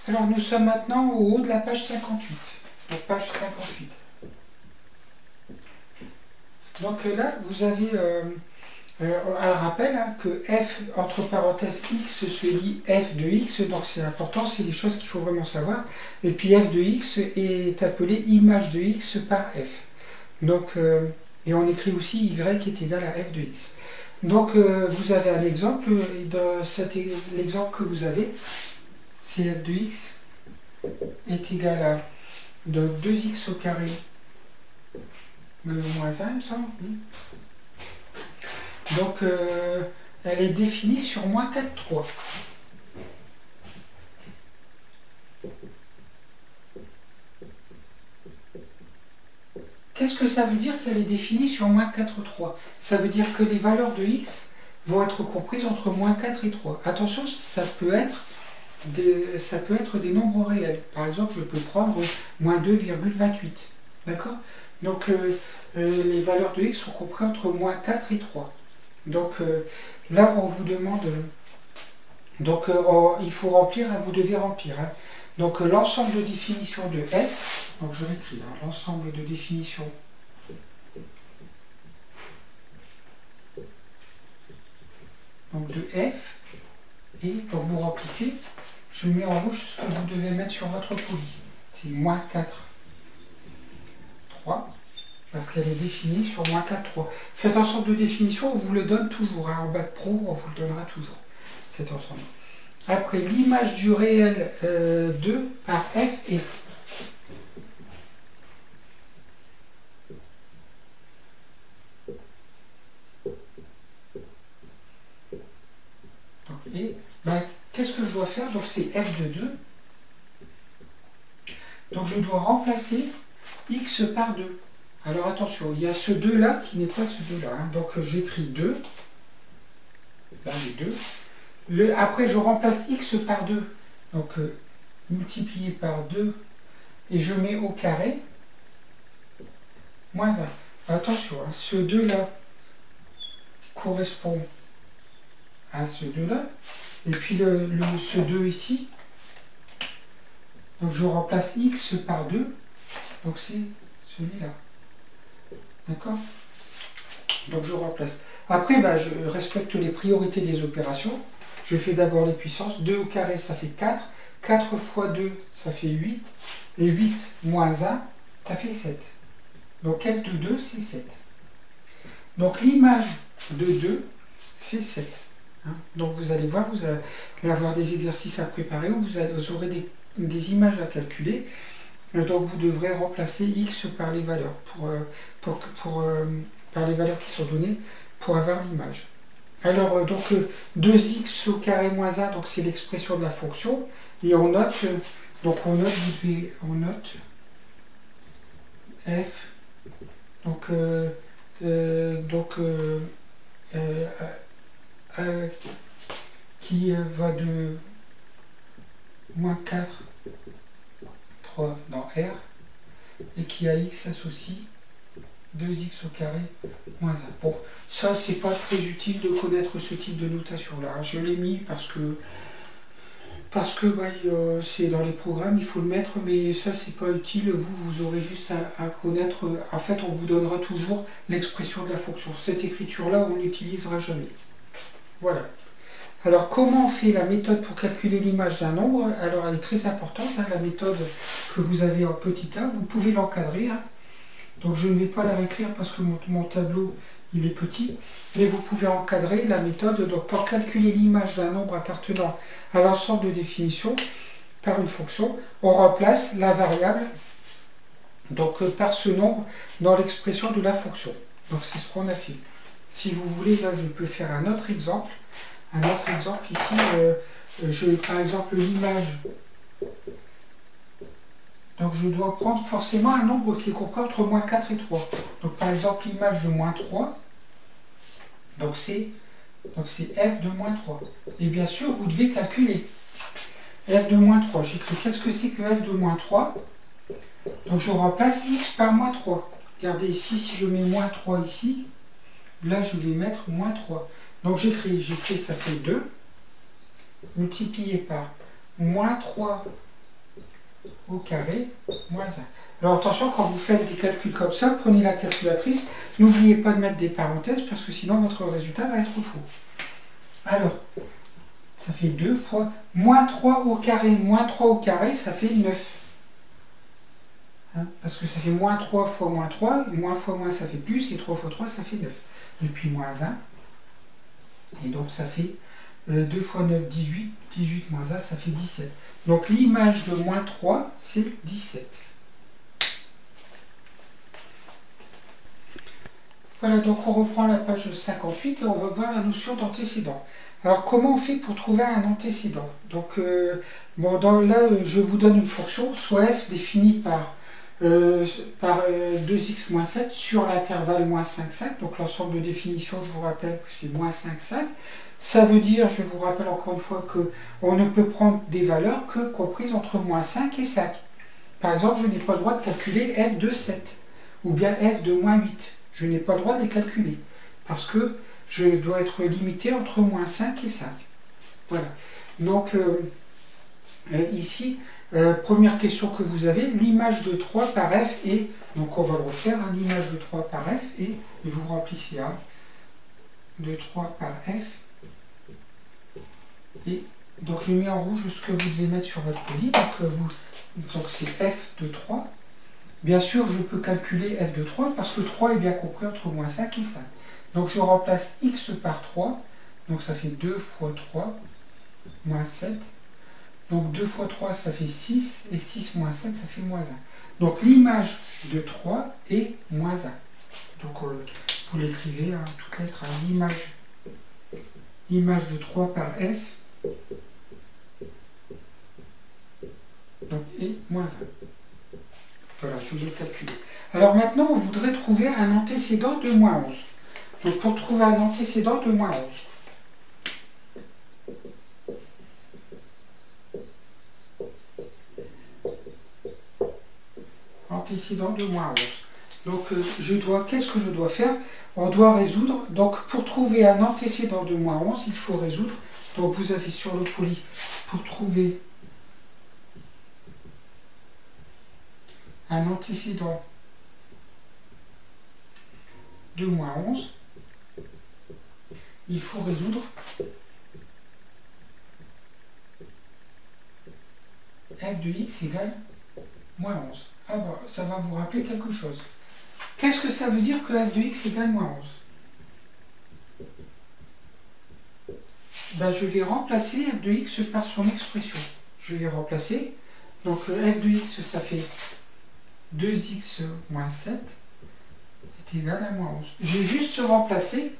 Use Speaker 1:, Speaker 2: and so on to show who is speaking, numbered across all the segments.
Speaker 1: Alors nous sommes maintenant au haut de la page 58. Donc page 58. Donc là, vous avez un rappel hein, que f, entre parenthèses, x se lit f de x. Donc c'est important, c'est les choses qu'il faut vraiment savoir. Et puis f de x est appelé image de x par f. Donc, et on écrit aussi y est égal à f de x. Donc vous avez un exemple, et dans l'exemple que vous avez, c'est f de x est égal à donc 2x au carré moins 1, il me semble. Donc elle est définie sur moins 4, 3. Qu'est-ce que ça veut dire qu'elle est définie sur moins 4, 3? Ça veut dire que les valeurs de x vont être comprises entre moins 4 et 3. Attention, ça peut être des nombres réels. Par exemple, je peux prendre moins 2,28. D'accord? Donc, les valeurs de x sont comprises entre moins 4 et 3. Donc, là, on vous demande... Donc, il faut remplir, hein, vous devez remplir. Hein. Donc, l'ensemble de définition de f, donc je l'écris, hein, l'ensemble de définition donc de f, et donc vous remplissez, je mets en rouge ce que vous devez mettre sur votre poli. C'est moins 4, 3, parce qu'elle est définie sur moins 4, 3. Cet ensemble de définition, on vous le donne toujours. Hein, en bac pro, on vous le donnera toujours, cet ensemble. Après, l'image du réel 2 par f et f. Donc, et ben, qu'est-ce que je dois faire? Donc c'est f de 2. Donc je dois remplacer x par 2. Alors attention, il y a ce 2 là qui n'est pas ce 2 là. Hein. Donc j'écris 2. Là les 2. Après je remplace x par 2. Donc multiplié par 2. Et je mets au carré moins 1. Attention, hein, ce 2 là correspond à ce 2 là. Et puis ce 2 ici. Donc je remplace x par 2. Donc c'est celui-là. D'accord? Donc je remplace. Après, bah, je respecte les priorités des opérations. Je fais d'abord les puissances. 2 au carré, ça fait 4. 4 fois 2, ça fait 8. Et 8 moins 1, ça fait 7. Donc f de 2, c'est 7. Donc l'image de 2, c'est 7. Hein? Donc vous allez voir, vous allez avoir des exercices à préparer où vous aurez des images à calculer. Donc vous devrez remplacer x par les valeurs, par les valeurs qui sont données pour avoir l'image. Alors donc 2x au carré moins 1, donc c'est l'expression de la fonction, et on note, on note f, qui va de moins 4, 3 dans R, et qui a x associe 2x au carré moins 1. Bon, ça c'est pas très utile de connaître ce type de notation là. Je l'ai mis parce que c'est dans les programmes, il faut le mettre, mais ça c'est pas utile. Vous aurez juste à connaître. En fait, on vous donnera toujours l'expression de la fonction. Cette écriture là, on n'utilisera jamais. Voilà. Alors, comment on fait la méthode pour calculer l'image d'un nombre? Alors, elle est très importante, hein, la méthode que vous avez en petit a. Vous pouvez l'encadrer. Hein. Donc, je ne vais pas la réécrire parce que mon tableau, il est petit. Mais vous pouvez encadrer la méthode. Donc, pour calculer l'image d'un nombre appartenant à l'ensemble de définitions par une fonction, on remplace la variable donc, par ce nombre dans l'expression de la fonction. Donc, c'est ce qu'on a fait. Si vous voulez, là, je peux faire un autre exemple. Un autre exemple ici, par exemple l'image. Donc je dois prendre forcément un nombre qui est compris entre moins 4 et 3. Donc par exemple l'image de moins 3, donc c'est f de moins 3. Et bien sûr, vous devez calculer f de moins 3. J'écris qu'est-ce que c'est que f de moins 3. Donc je remplace x par moins 3. Regardez ici, si je mets moins 3 ici, là je vais mettre moins 3. Donc j'écris, ça fait 2, multiplié par moins 3 au carré moins 1. Alors attention, quand vous faites des calculs comme ça, prenez la calculatrice. N'oubliez pas de mettre des parenthèses parce que sinon votre résultat va être faux. Alors, ça fait 2 fois moins 3 au carré, ça fait 9. Hein, parce que ça fait moins 3 fois moins 3, moins fois moins ça fait plus, et 3 fois 3 ça fait 9. Et puis moins 1. Et donc ça fait 2 fois 9, 18. 18 moins 1, ça fait 17. Donc l'image de moins 3, c'est 17. Voilà, donc on reprend la page 58 et on va voir la notion d'antécédent. Alors comment on fait pour trouver un antécédent? Donc là, je vous donne une fonction, soit f définie par 2x moins 7 sur l'intervalle moins 5, 5. Donc l'ensemble de définition, je vous rappelle que c'est moins 5, 5. Ça veut dire, je vous rappelle encore une fois, qu'on ne peut prendre des valeurs que comprises entre moins 5 et 5. Par exemple, je n'ai pas le droit de calculer f de 7 ou bien f de moins 8. Je n'ai pas le droit de les calculer parce que je dois être limité entre moins 5 et 5. Voilà. Donc ici, première question que vous avez, l'image de 3 par f et, donc on va le refaire, l'image de 3 par f et vous remplissez A de 3 par f. Et donc je mets en rouge ce que vous devez mettre sur votre poly. Donc c'est f de 3. Bien sûr, je peux calculer f de 3 parce que 3 est bien compris entre moins 5 et 5. Donc je remplace x par 3. Donc ça fait 2 fois 3 moins 7. Donc 2 fois 3 ça fait 6 et 6 moins 7 ça fait moins 1. Donc l'image de 3 est moins 1. Donc vous l'écrivez à toutes lettres. L'image de 3 par f donc est moins 1. Voilà, je l'ai calculé. Alors maintenant, on voudrait trouver un antécédent de moins 11. Donc pour trouver un antécédent de moins 11. Antécédent de moins 11. Donc qu'est-ce que je dois faire? On doit résoudre. Donc pour trouver un antécédent de moins 11, il faut résoudre. Donc vous avez sur le poly, pour trouver un antécédent de moins 11, il faut résoudre f de x égale moins 11. Ah bah, ça va vous rappeler quelque chose. Qu'est-ce que ça veut dire que f de x égale moins 11? Ben, je vais remplacer f de x par son expression. Je vais remplacer. Donc f de x, ça fait 2x moins 7 est égal à moins 11. J'ai juste remplacé,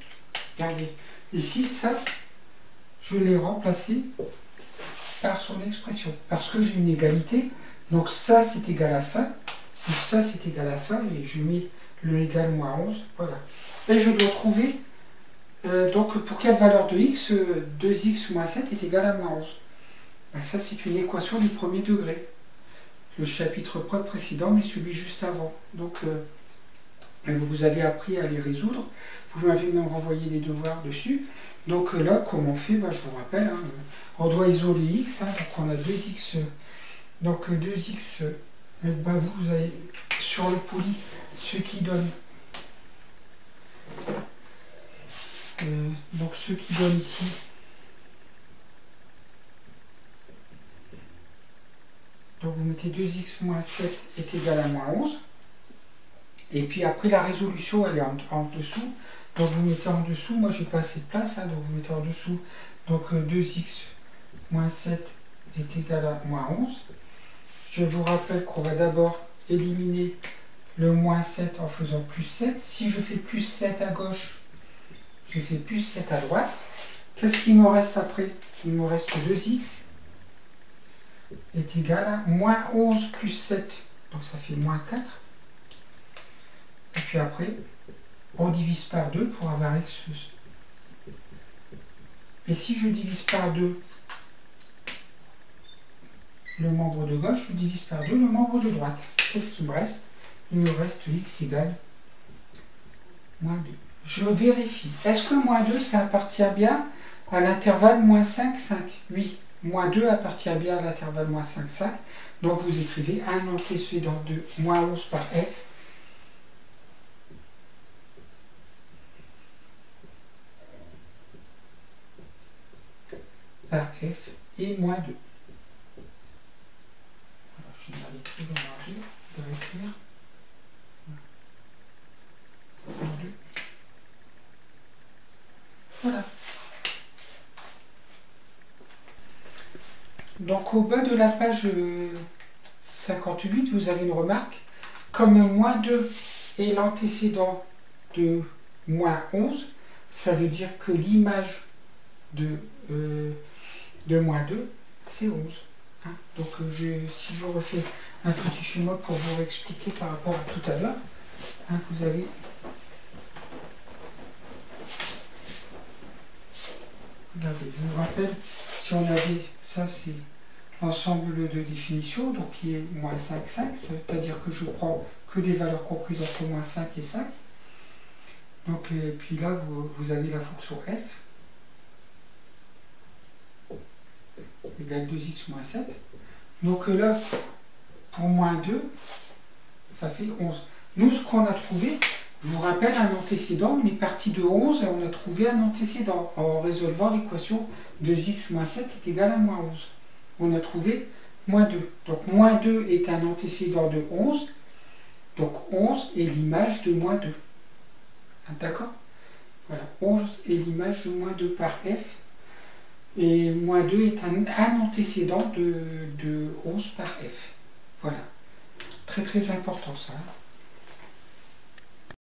Speaker 1: regardez, ici, ça, je l'ai remplacé par son expression. Parce que j'ai une égalité, donc ça c'est égal à ça, donc ça c'est égal à ça, et je mets le égal moins 11, voilà. Et je dois trouver, donc pour quelle valeur de x, 2x moins 7 est égal à moins 11. Ben, ça c'est une équation du premier degré. Le chapitre précédent, mais celui juste avant. Donc, vous avez appris à les résoudre. Vous m'avez même renvoyé des devoirs dessus. Donc là, comment on fait? Ben, je vous rappelle, hein, on doit isoler x. Hein, donc on a 2x. Donc 2x, ben, vous avez sur le poly ce qui donne. Donc ce qui donne ici. Donc vous mettez 2x moins 7 est égal à moins 11. Et puis après la résolution elle est en dessous. Donc vous mettez en dessous, moi j'ai pas assez de place, hein, donc vous mettez en dessous. Donc 2x moins 7 est égal à moins 11. Je vous rappelle qu'on va d'abord éliminer le moins 7 en faisant plus 7. Si je fais plus 7 à gauche, je fais plus 7 à droite. Qu'est-ce qu'il me reste après? Il me reste 2x est égal à moins 11 plus 7, donc ça fait moins 4. Et puis après, on divise par 2 pour avoir x. Et si je divise par 2 le membre de gauche, je divise par 2 le membre de droite. Qu'est-ce qui me reste? Il me reste x égale moins 2. Je vérifie. Est-ce que moins 2, ça appartient bien à l'intervalle moins 5, 5? Oui. moins 2 appartient bien à l'intervalle moins 5, 5. Donc vous écrivez un antécédent de moins 11 par f par f et moins 2. Alors, je vais l'écrire dans moins 2, je vais l'écrire. Moins 2. Voilà. Donc au bas de la page 58, vous avez une remarque. Comme moins 2 est l'antécédent de moins 11, ça veut dire que l'image de moins 2, c'est 11. Hein. Donc si je refais un petit schéma pour vous expliquer par rapport à tout à l'heure, hein, vous avez... Regardez, je vous rappelle, si on avait ça, c'est l'ensemble de définition, donc qui est moins 5, 5, c'est-à-dire que je prends que des valeurs comprises entre moins 5 et 5. Donc, et puis là, vous avez la fonction f égale 2x moins 7. Donc là, pour moins 2, ça fait 11. Nous, ce qu'on a trouvé, je vous rappelle, un antécédent, on est parti de 11 et on a trouvé un antécédent en résolvant l'équation 2x moins 7 est égal à moins 11. On a trouvé moins 2. Donc moins 2 est un antécédent de 11. Donc 11 est l'image de moins 2. D'accord? Voilà, 11 est l'image de moins 2 par f. Et moins 2 est un antécédent de 11 par f. Voilà. Très très important ça. Hein.